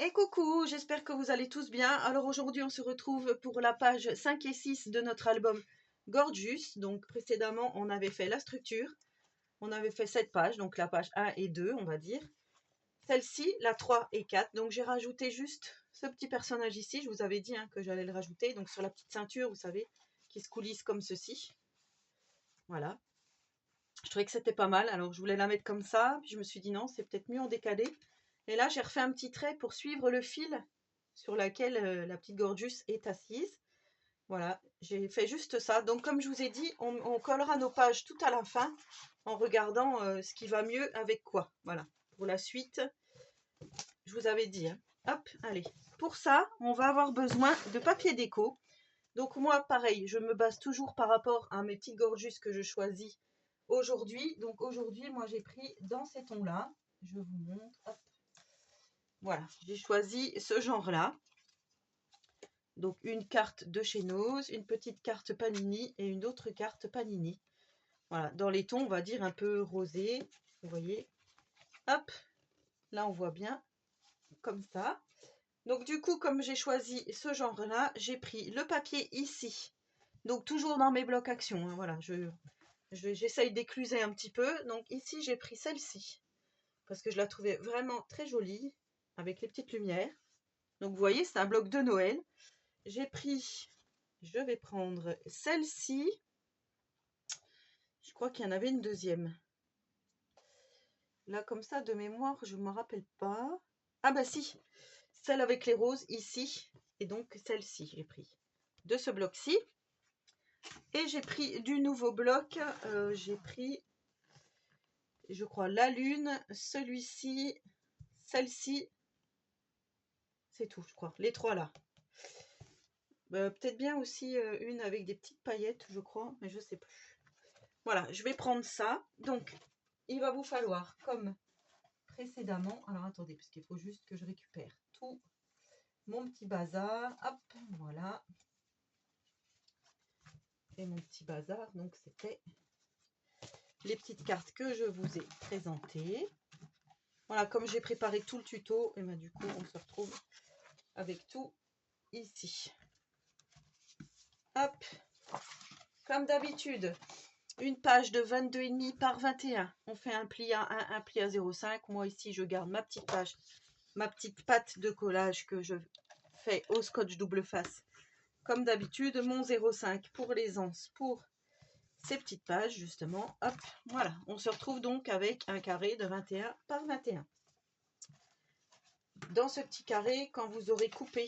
Et coucou, j'espère que vous allez tous bien. Alors aujourd'hui, on se retrouve pour la page 5 et 6 de notre album Gorgeous. Donc précédemment, on avait fait la structure. On avait fait cette page, donc la page 1 et 2, on va dire. Celle-ci, la 3 et 4. Donc j'ai rajouté juste ce petit personnage ici. Je vous avais dit que j'allais le rajouter. Donc sur la petite ceinture, vous savez, qui se coulisse comme ceci. Voilà. Je trouvais que c'était pas mal. Alors je voulais la mettre comme ça. Puis je me suis dit non, c'est peut-être mieux en décalé. Et là, j'ai refait un petit trait pour suivre le fil sur lequel la petite Gorgeous est assise. Voilà, j'ai fait juste ça. Donc comme je vous ai dit, on collera nos pages tout à la fin en regardant ce qui va mieux avec quoi. Voilà, pour la suite, je vous avais dit. Hop, allez. Pour ça, on va avoir besoin de papier déco. Donc moi, pareil, je me base toujours par rapport à mes petites Gorgeous que je choisis aujourd'hui. Donc aujourd'hui, moi j'ai pris dans ces tons-là. Je vous montre. Hop. Voilà, j'ai choisi ce genre-là. Donc une carte de chez Nose, une petite carte Panini et une autre carte Panini. Voilà, dans les tons, on va dire un peu rosé. Vous voyez. Hop, là on voit bien, comme ça. Donc du coup, comme j'ai choisi ce genre-là, j'ai pris le papier ici. Donc toujours dans mes blocs action. Voilà, j'essaye d'écluser un petit peu. Donc ici, j'ai pris celle-ci. Parce que je la trouvais vraiment très jolie, avec les petites lumières. Donc vous voyez, c'est un bloc de Noël. J'ai pris, je vais prendre celle-ci. Je crois qu'il y en avait une deuxième. Là, comme ça, de mémoire, je ne me rappelle pas. Ah bah si, celle avec les roses ici. Et donc celle-ci, j'ai pris de ce bloc-ci. Et j'ai pris du nouveau bloc. J'ai pris, je crois, la lune, celui-ci, celle-ci. C'est tout, je crois. Les trois là. Peut-être bien aussi une avec des petites paillettes, je crois, mais je ne sais plus. Voilà, je vais prendre ça. Donc, il va vous falloir, comme précédemment, alors attendez, parce qu'il faut juste que je récupère tout mon petit bazar. Hop, voilà. Et mon petit bazar, donc c'était les petites cartes que je vous ai présentées. Voilà, comme j'ai préparé tout le tuto, et ben du coup, on se retrouve avec tout ici. Hop, comme d'habitude, une page de 22,5 par 21. On fait un pli à 1, un pli à 0,5. Moi ici, je garde ma petite page, ma petite pâte de collage que je fais au scotch double face. Comme d'habitude, mon 0,5 pour les anses, pour ces petites pages, justement. Hop, voilà. On se retrouve donc avec un carré de 21 par 21. Dans ce petit carré, quand vous aurez coupé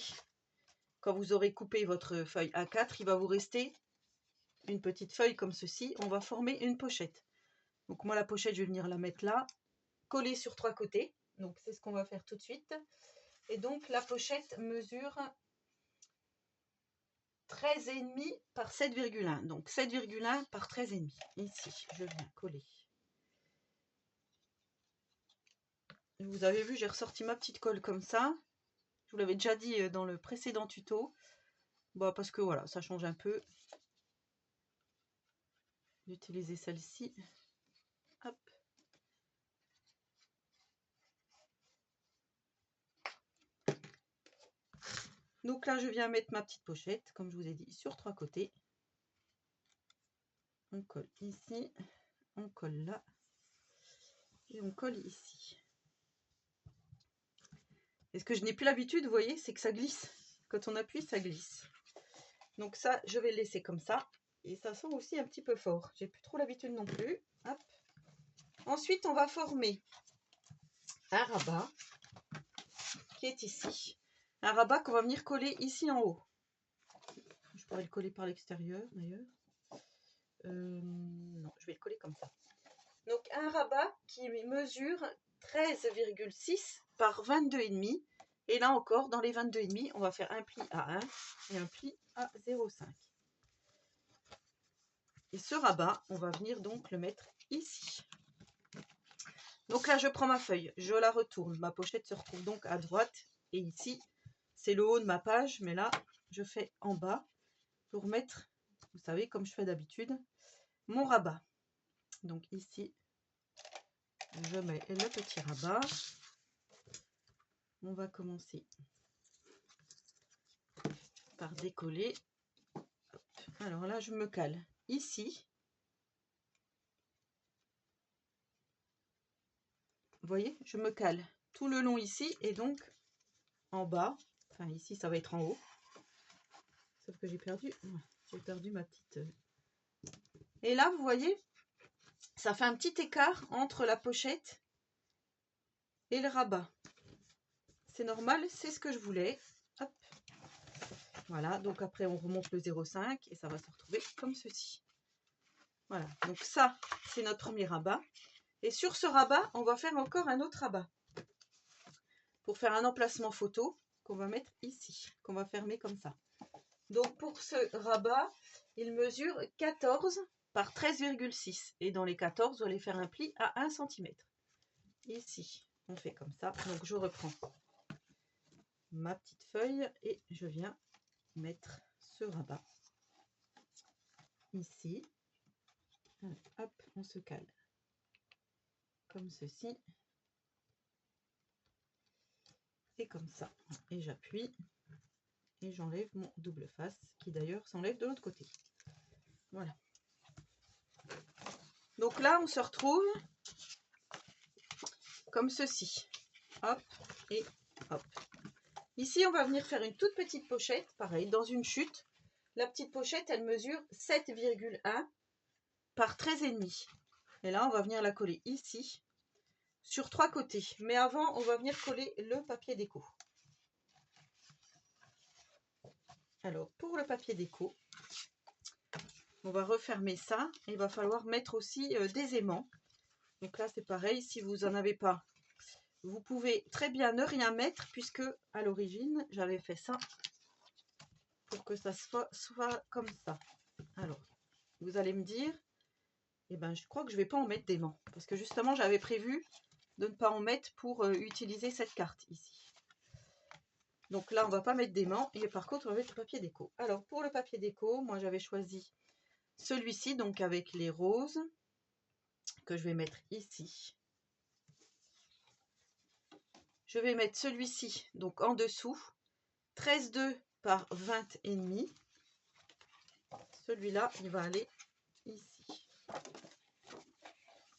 votre feuille A4, il va vous rester une petite feuille comme ceci. On va former une pochette. Donc moi, la pochette, je vais venir la mettre là, collée sur 3 côtés. Donc c'est ce qu'on va faire tout de suite. Et donc la pochette mesure 13,5 par 7,1. Donc 7,1 par 13,5. Ici, je viens coller. Vous avez vu, j'ai ressorti ma petite colle comme ça. Je vous l'avais déjà dit dans le précédent tuto. Bon, parce que voilà, ça change un peu. D'utiliser celle-ci. Hop. Donc là, je viens mettre ma petite pochette, comme je vous ai dit, sur 3 côtés. On colle ici, on colle là, et on colle ici. Et ce que je n'ai plus l'habitude, vous voyez, c'est que ça glisse. Quand on appuie, ça glisse. Donc ça, je vais le laisser comme ça. Et ça sent aussi un petit peu fort. J'ai plus trop l'habitude non plus. Hop. Ensuite, on va former un rabat qui est ici. Un rabat qu'on va venir coller ici en haut. Je pourrais le coller par l'extérieur d'ailleurs. Non, je vais le coller comme ça. Donc un rabat qui mesure 13,6 par 22,5. Et là encore, dans les 22,5, on va faire un pli à 1 et un pli à 0,5. Et ce rabat, on va venir donc le mettre ici. Donc là, je prends ma feuille, je la retourne. Ma pochette se retrouve donc à droite. Et ici, c'est le haut de ma page. Mais là, je fais en bas pour mettre, vous savez, comme je fais d'habitude, mon rabat. Donc ici, je mets le petit rabat. on va commencer par décoller. Hop. Alors là, je me cale ici. Vous voyez, je me cale tout le long ici et donc en bas. Enfin, ici, ça va être en haut. Sauf que j'ai perdu ma petite... Et là, vous voyez, ça fait un petit écart entre la pochette et le rabat. C'est normal, c'est ce que je voulais. Hop. Voilà, donc après, on remonte le 0,5 et ça va se retrouver comme ceci. Voilà, donc ça, c'est notre premier rabat. Et sur ce rabat, on va faire encore un autre rabat. Pour faire un emplacement photo qu'on va mettre ici, qu'on va fermer comme ça. Donc pour ce rabat, il mesure 14 par 13,6. Et dans les 14, vous allez faire un pli à 1 cm. Ici, on fait comme ça. Donc je reprends ma petite feuille et je viens mettre ce rabat ici. Hop, on se cale comme ceci. Et comme ça. Et j'appuie. Et j'enlève mon double face, qui d'ailleurs s'enlève de l'autre côté. Voilà. Donc là, on se retrouve comme ceci. Hop et hop. Ici, on va venir faire une toute petite pochette, pareil, dans une chute. La petite pochette, elle mesure 7,1 par 13,5. Et là, on va venir la coller ici, sur 3 côtés. Mais avant, on va venir coller le papier déco. Alors, pour le papier déco, on va refermer ça. Et il va falloir mettre aussi des aimants. Donc là, c'est pareil, si vous n'en avez pas, vous pouvez très bien ne rien mettre, puisque à l'origine, j'avais fait ça pour que ça soit comme ça. Alors, vous allez me dire, eh ben, je crois que je ne vais pas en mettre d'aimants, parce que justement, j'avais prévu de ne pas en mettre pour utiliser cette carte ici. Donc là, on ne va pas mettre d'aimants, et par contre, on va mettre le papier déco. Alors, pour le papier déco, moi, j'avais choisi celui-ci, donc avec les roses, que je vais mettre ici. Je vais mettre celui-ci, donc en dessous, 13,2 par 20,5. Celui-là, il va aller ici.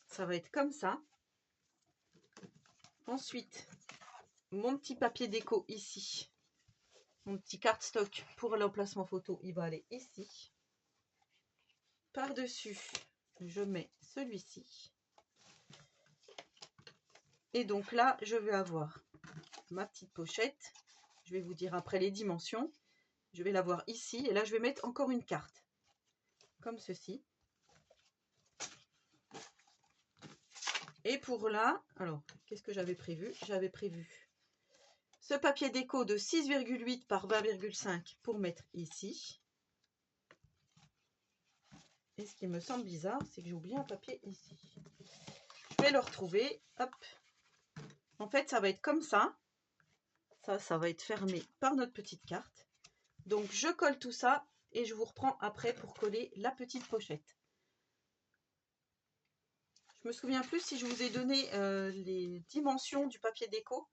Ça va être comme ça. Ensuite, mon petit papier déco ici, mon petit cardstock pour l'emplacement photo, il va aller ici. Par-dessus, je mets celui-ci. Et donc là, je vais avoir ma petite pochette. Je vais vous dire après les dimensions. Je vais l'avoir ici. Et là, je vais mettre encore une carte. Comme ceci. Et pour là, alors, qu'est-ce que j'avais prévu? J'avais prévu ce papier déco de 6,8 par 20,5 pour mettre ici. Et ce qui me semble bizarre, c'est que j'ai oublié un papier ici. Je vais le retrouver. Hop. En fait, ça va être comme ça. Ça va être fermé par notre petite carte. Donc, je colle tout ça et je vous reprends après pour coller la petite pochette. Je me souviens plus si je vous ai donné les dimensions du papier déco.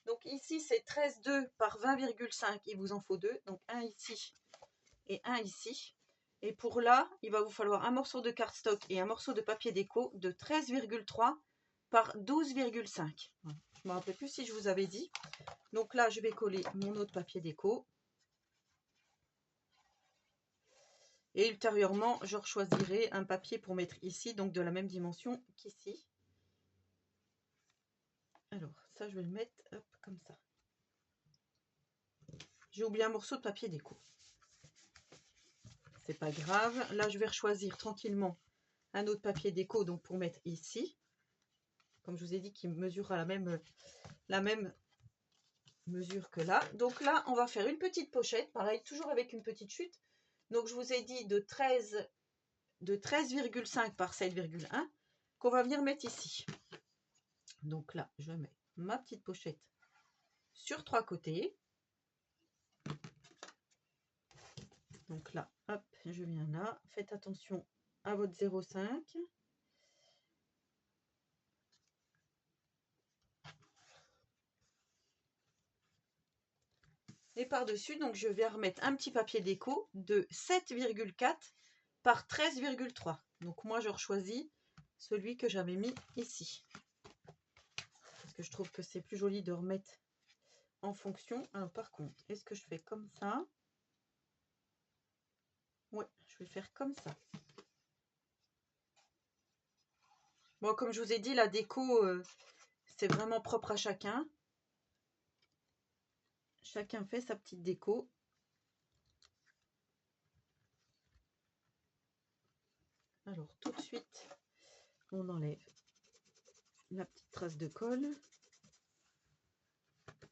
Donc ici, c'est 13,2 par 20,5. Il vous en faut deux. Donc un ici et un ici. Et pour là, il va vous falloir un morceau de cardstock et un morceau de papier déco de 13,3 par 12,5. Voilà. Je ne me rappelle plus si je vous avais dit. Donc là, je vais coller mon autre papier déco. Et ultérieurement, je choisirai un papier pour mettre ici, donc de la même dimension qu'ici. Alors, ça, je vais le mettre hop, comme ça. J'ai oublié un morceau de papier déco. C'est pas grave. Là, je vais choisir tranquillement un autre papier déco, donc pour mettre ici. Comme je vous ai dit, qui mesurera la même mesure que là. Donc là, on va faire une petite pochette. Pareil, toujours avec une petite chute. Donc, je vous ai dit de 13,5 par 7,1 qu'on va venir mettre ici. Donc là, je mets ma petite pochette sur 3 côtés. Donc là, hop, je viens là. Faites attention à votre 0,5. Et par-dessus, donc je vais remettre un petit papier déco de 7,4 par 13,3. Donc moi, je choisis celui que j'avais mis ici. Parce que je trouve que c'est plus joli de remettre en fonction. Alors par contre, est-ce que je fais comme ça? Oui, je vais faire comme ça. Bon, comme je vous ai dit, la déco, c'est vraiment propre à chacun. Chacun fait sa petite déco. Alors tout de suite, on enlève la petite trace de colle.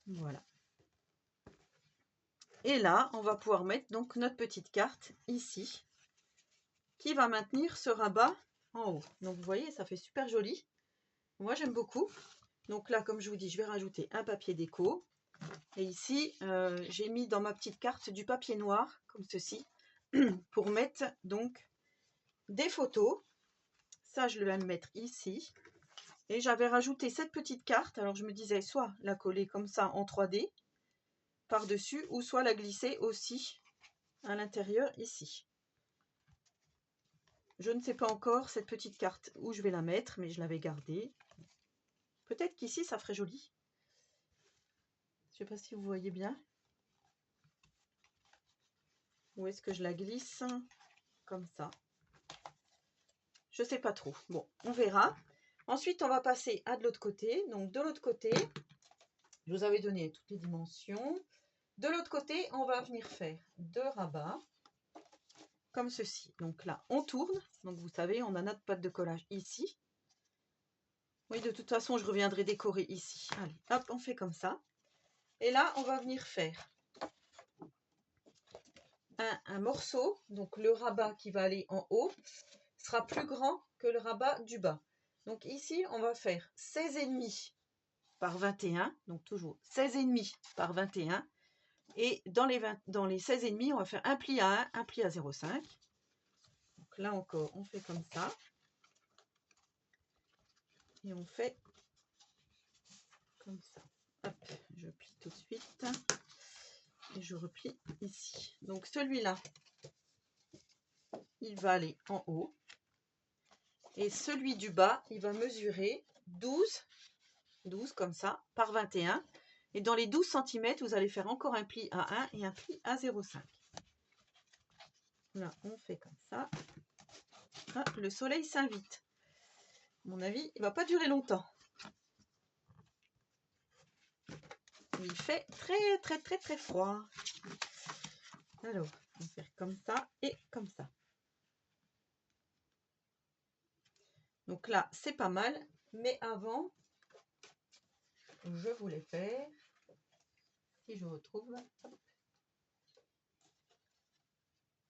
Voilà. Et là, on va pouvoir mettre donc notre petite carte ici, qui va maintenir ce rabat en haut. Donc vous voyez, ça fait super joli. Moi, j'aime beaucoup. Donc là, comme je vous dis, je vais rajouter un papier déco. Et ici, j'ai mis dans ma petite carte du papier noir, comme ceci, pour mettre donc des photos. Ça, je vais le mettre ici. Et j'avais rajouté cette petite carte. Alors, je me disais soit la coller comme ça en 3D par-dessus, ou soit la glisser aussi à l'intérieur ici. Je ne sais pas encore cette petite carte où je vais la mettre, mais je l'avais gardée. Peut-être qu'ici, ça ferait joli. Je ne sais pas si vous voyez bien. Où est-ce que je la glisse? Comme ça. Je ne sais pas trop. Bon, on verra. Ensuite, on va passer à de l'autre côté. Donc, de l'autre côté, je vous avais donné toutes les dimensions. De l'autre côté, on va venir faire 2 rabats. Comme ceci. Donc là, on tourne. Donc, vous savez, on a notre pâte de collage ici. Oui, de toute façon, je reviendrai décorer ici. Allez, hop, on fait comme ça. Et là, on va venir faire un morceau. Donc, le rabat qui va aller en haut sera plus grand que le rabat du bas. Donc, ici, on va faire 16,5 par 21. Donc, toujours 16,5 par 21. Et dans les 16,5, on va faire un pli à 1, un pli à 0,5. Donc, là encore, on fait comme ça. Et on fait comme ça. Hop, je plie tout de suite. Et je replie ici. Donc celui-là, il va aller en haut. Et celui du bas, il va mesurer 12 comme ça, par 21. Et dans les 12 cm, vous allez faire encore un pli à 1 et un pli à 0,5. Là, on fait comme ça. Ah, le soleil s'invite. À mon avis, il ne va pas durer longtemps. Il fait très très très très froid. Alors, on va faire comme ça et comme ça. Donc là, c'est pas mal. Mais avant, je voulais faire, si je retrouve,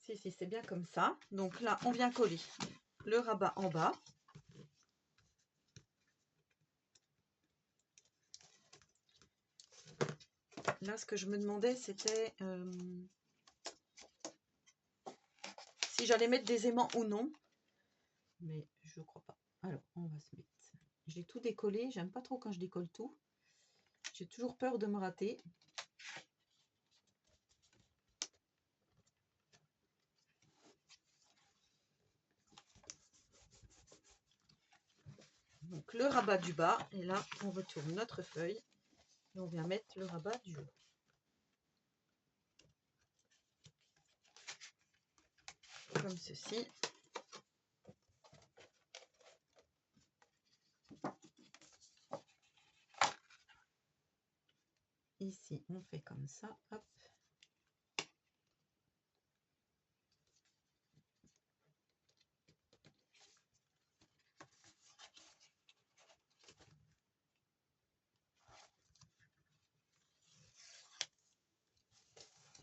si c'est bien comme ça. Donc là, on vient coller le rabat en bas. Là, ce que je me demandais, c'était si j'allais mettre des aimants ou non. Mais je crois pas. Alors, on va se mettre. J'ai tout décollé. J'aime pas trop quand je décolle tout. J'ai toujours peur de me rater. Donc, le rabat du bas. Et là, on retourne notre feuille. Et on vient mettre le rabat du haut. Comme ceci. Ici, on fait comme ça. Hop.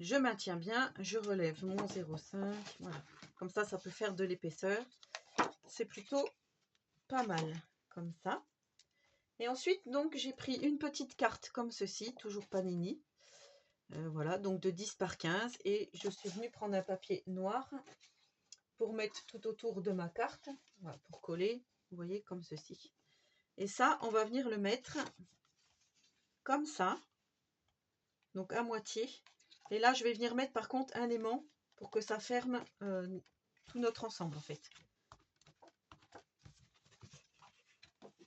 Je maintiens bien, je relève mon 0,5. Voilà. Comme ça peut faire de l'épaisseur. C'est plutôt pas mal, comme ça. Et ensuite, donc, j'ai pris une petite carte comme ceci, toujours Panini. Voilà, donc de 10 par 15. Et je suis venue prendre un papier noir pour mettre tout autour de ma carte. Voilà, pour coller, vous voyez, comme ceci. Et ça, on va venir le mettre comme ça. Donc à moitié. Et là, je vais venir mettre par contre un aimant pour que ça ferme tout notre ensemble en fait.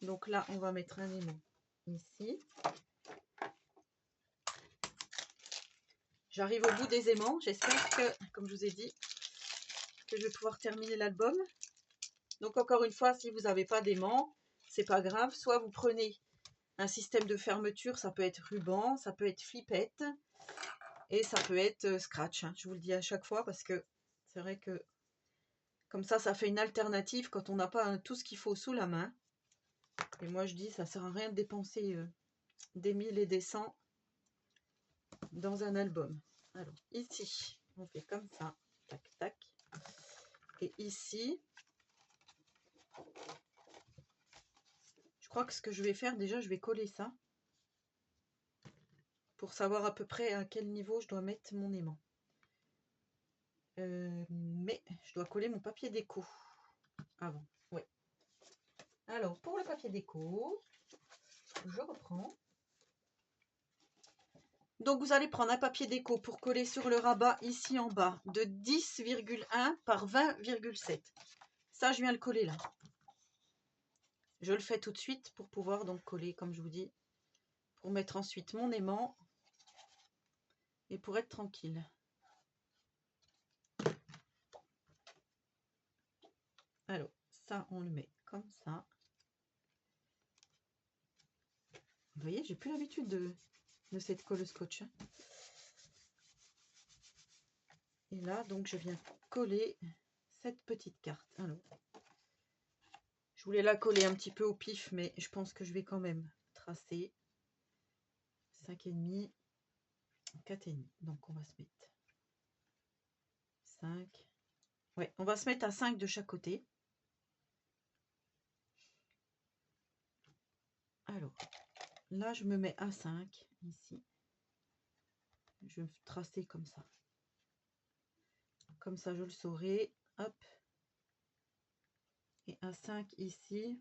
Donc là, on va mettre un aimant ici. J'arrive au bout des aimants. J'espère que, comme je vous ai dit, que je vais pouvoir terminer l'album. Donc encore une fois, si vous n'avez pas d'aimant, c'est pas grave. Soit vous prenez un système de fermeture, ça peut être ruban, ça peut être flippette et ça peut être scratch. Je vous le dis à chaque fois parce que c'est vrai que comme ça fait une alternative quand on n'a pas tout ce qu'il faut sous la main. Et moi je dis, ça sert à rien de dépenser des 1000 et des 100 dans un album. Alors ici, on fait comme ça, tac tac. Et ici, je crois que ce que je vais faire déjà, je vais coller ça pour savoir à peu près à quel niveau je dois mettre mon aimant. Mais je dois coller mon papier déco avant. Ouais. Alors pour le papier déco, je reprends. Donc vous allez prendre un papier déco pour coller sur le rabat ici en bas de 10,1 par 20,7. Ça, je viens le coller là. Je le fais tout de suite pour pouvoir donc coller, comme je vous dis, pour mettre ensuite mon aimant et pour être tranquille. Alors, ça, on le met comme ça. Vous voyez, j'ai plus l'habitude de cette colle scotch. Et là, donc, je viens coller cette petite carte. Alors, je voulais la coller un petit peu au pif, mais je pense que je vais quand même tracer 5,5, 4,5. Donc, on va se mettre 5. Ouais, on va se mettre à 5 de chaque côté. Alors, là, je me mets à 5 ici. Je vais tracer comme ça. Comme ça, je le saurai. Hop. Et un 5 ici.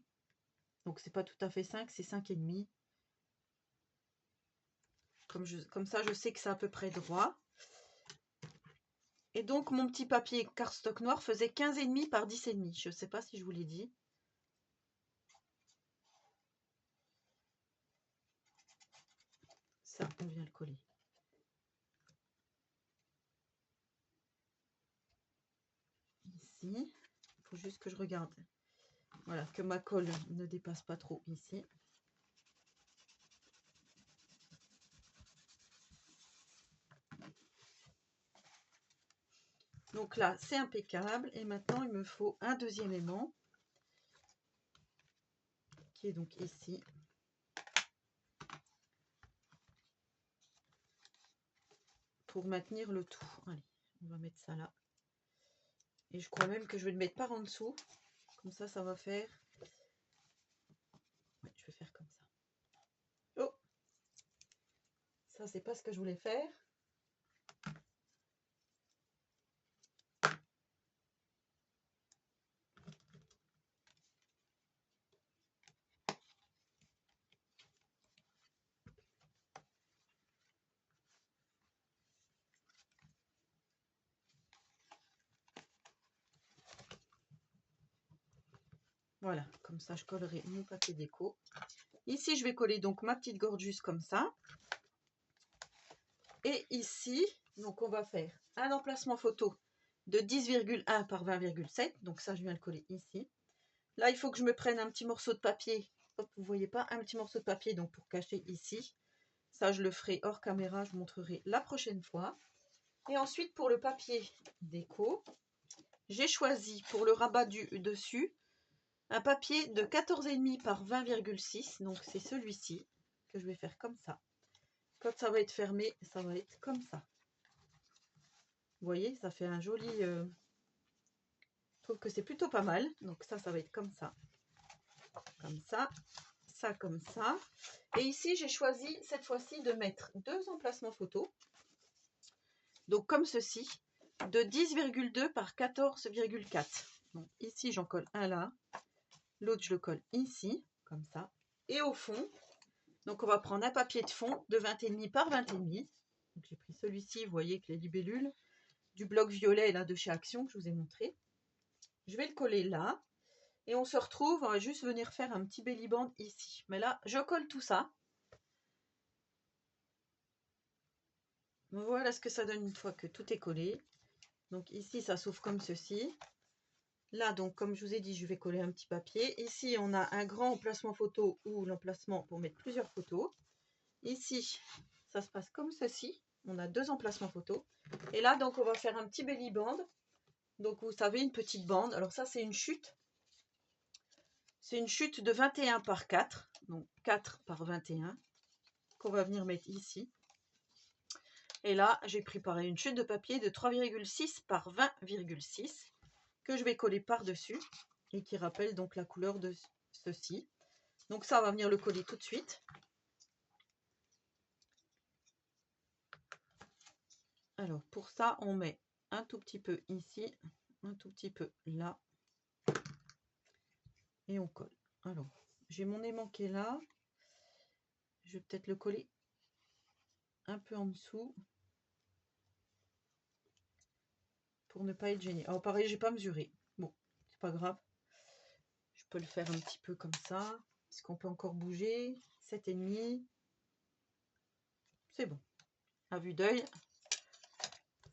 Donc, c'est pas tout à fait 5, c'est 5,5. Comme ça, je sais que c'est à peu près droit. Et donc, mon petit papier cardstock noir faisait 15,5 par 10,5. Je ne sais pas si je vous l'ai dit. Ça, on vient le coller. Ici. Il faut juste que je regarde. Voilà, que ma colle ne dépasse pas trop ici. Donc là, c'est impeccable. Et maintenant, il me faut un deuxième aimant. Qui est donc ici. Pour maintenir le tout. Allez, on va mettre ça là. Et je crois même que je vais le mettre par en dessous. Comme ça, ça va faire... Ouais, je vais faire comme ça. Oh! Ça, c'est pas ce que je voulais faire. Voilà, comme ça, je collerai mon papier déco. Ici, je vais coller donc ma petite gorgeuse comme ça. Et ici, donc on va faire un emplacement photo de 10,1 par 20,7. Donc ça, je viens le coller ici. Là, il faut que je me prenne un petit morceau de papier. Hop, vous voyez pas, un petit morceau de papier donc pour cacher ici. Ça, je le ferai hors caméra, je vous montrerai la prochaine fois. Et ensuite, pour le papier déco, j'ai choisi pour le rabat du dessus un papier de 14,5 par 20,6. Donc, c'est celui-ci que je vais faire comme ça. Quand ça va être fermé, ça va être comme ça. Vous voyez, ça fait un joli... Je trouve que c'est plutôt pas mal. Donc ça va être comme ça. Comme ça. Ça comme ça. Et ici, j'ai choisi cette fois-ci de mettre deux emplacements photos. Donc comme ceci, de 10,2 par 14,4. Donc ici, j'en colle un là. L'autre, je le colle ici, comme ça. Et au fond, donc on va prendre un papier de fond de 20,5 par 20,5. Donc j'ai pris celui-ci, vous voyez, avec les libellules, du bloc violet là de chez Action que je vous ai montré. Je vais le coller là. Et on se retrouve, on va juste venir faire un petit belly band ici. Mais là, je colle tout ça. Voilà ce que ça donne une fois que tout est collé. Donc ici, ça s'ouvre comme ceci. Là, donc, comme je vous ai dit, je vais coller un petit papier. Ici, on a un grand emplacement photo ou l'emplacement pour mettre plusieurs photos. Ici, ça se passe comme ceci. On a 2 emplacements photos. Et là, donc, on va faire un petit belly band. Donc, vous savez, une petite bande. Alors ça, c'est une chute. C'est une chute de 21 par 4. Donc, 4 par 21. Qu'on va venir mettre ici. Et là, j'ai préparé une chute de papier de 3,6 par 20,6 que je vais coller par-dessus et qui rappelle donc la couleur de ceci. Donc ça, on va venir le coller tout de suite. Alors, pour ça, on met un tout petit peu ici, un tout petit peu là. Et on colle. Alors, j'ai mon aimant qui est là. Je vais peut-être le coller un peu en dessous. Pour ne pas être gêné. Alors pareil, j'ai pas mesuré. Bon, c'est pas grave. Je peux le faire un petit peu comme ça. Est-ce qu'on peut encore bouger? 7,5. C'est bon. À vue d'œil,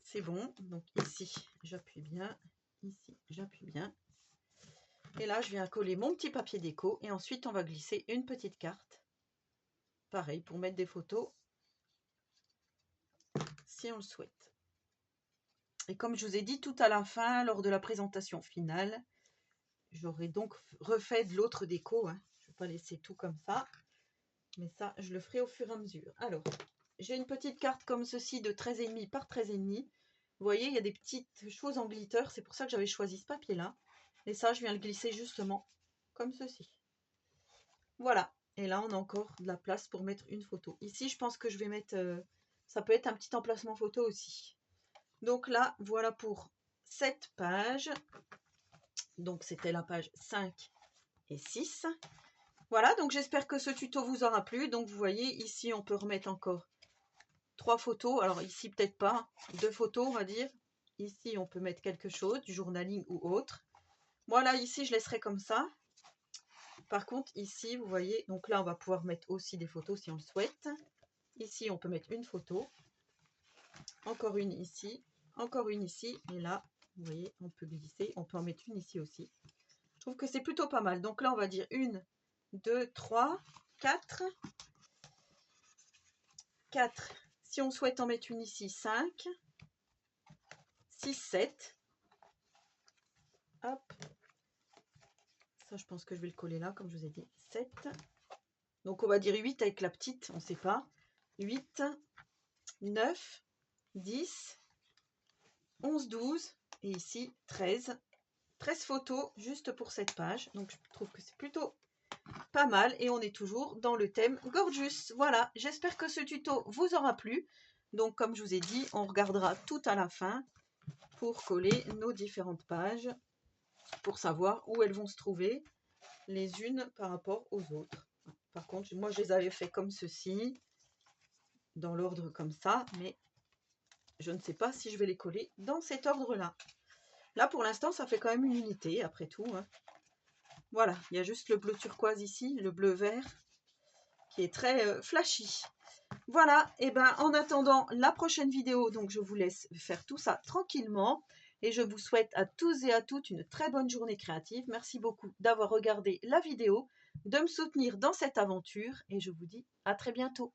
c'est bon. Donc ici, j'appuie bien. Ici, j'appuie bien. Et là, je viens coller mon petit papier déco. Et ensuite, on va glisser une petite carte. Pareil, pour mettre des photos. Si on le souhaite. Et comme je vous ai dit tout à la fin, lors de la présentation finale, j'aurai donc refait de l'autre déco. Je ne vais pas laisser tout comme ça. Mais ça, je le ferai au fur et à mesure. Alors, j'ai une petite carte comme ceci de 13,5 par 13,5. Vous voyez, il y a des petites choses en glitter. C'est pour ça que j'avais choisi ce papier-là. Et ça, je viens le glisser justement comme ceci. Voilà. Et là, on a encore de la place pour mettre une photo. Ici, je pense que je vais mettre... ça peut être un petit emplacement photo aussi. Donc là, voilà pour cette page. Donc, c'était la page 5 et 6. Voilà, donc j'espère que ce tuto vous aura plu. Donc, vous voyez, ici, on peut remettre encore 3 photos. Alors, ici, peut-être pas. 2 photos, on va dire. Ici, on peut mettre quelque chose, du journaling ou autre. Voilà, ici, je laisserai comme ça. Par contre, ici, vous voyez, donc là, on va pouvoir mettre aussi des photos si on le souhaite. Ici, on peut mettre une photo. Encore une ici. Encore une ici. Et là, vous voyez, on peut glisser. On peut en mettre une ici aussi. Je trouve que c'est plutôt pas mal. Donc là, on va dire 1, 2, 3, 4. 4. Si on souhaite en mettre une ici, 5. 6, 7. Hop. Ça, je pense que je vais le coller là, comme je vous ai dit. 7. Donc, on va dire 8 avec la petite, on ne sait pas. 8, 9, 10, 11, 12. Et ici, 13. 13 photos juste pour cette page. Donc, je trouve que c'est plutôt pas mal. Et on est toujours dans le thème Gorgeous. Voilà, j'espère que ce tuto vous aura plu. Donc, comme je vous ai dit, on regardera tout à la fin pour coller nos différentes pages, pour savoir où elles vont se trouver les unes par rapport aux autres. Par contre, moi, je les avais fait comme ceci, dans l'ordre comme ça, mais je ne sais pas si je vais les coller dans cet ordre-là. Là, pour l'instant, ça fait quand même une unité, après tout. Voilà, il y a juste le bleu turquoise ici, le bleu vert, qui est très flashy. Voilà, et ben en attendant la prochaine vidéo, donc je vous laisse faire tout ça tranquillement. Et je vous souhaite à tous et à toutes une très bonne journée créative. Merci beaucoup d'avoir regardé la vidéo, de me soutenir dans cette aventure. Et je vous dis à très bientôt.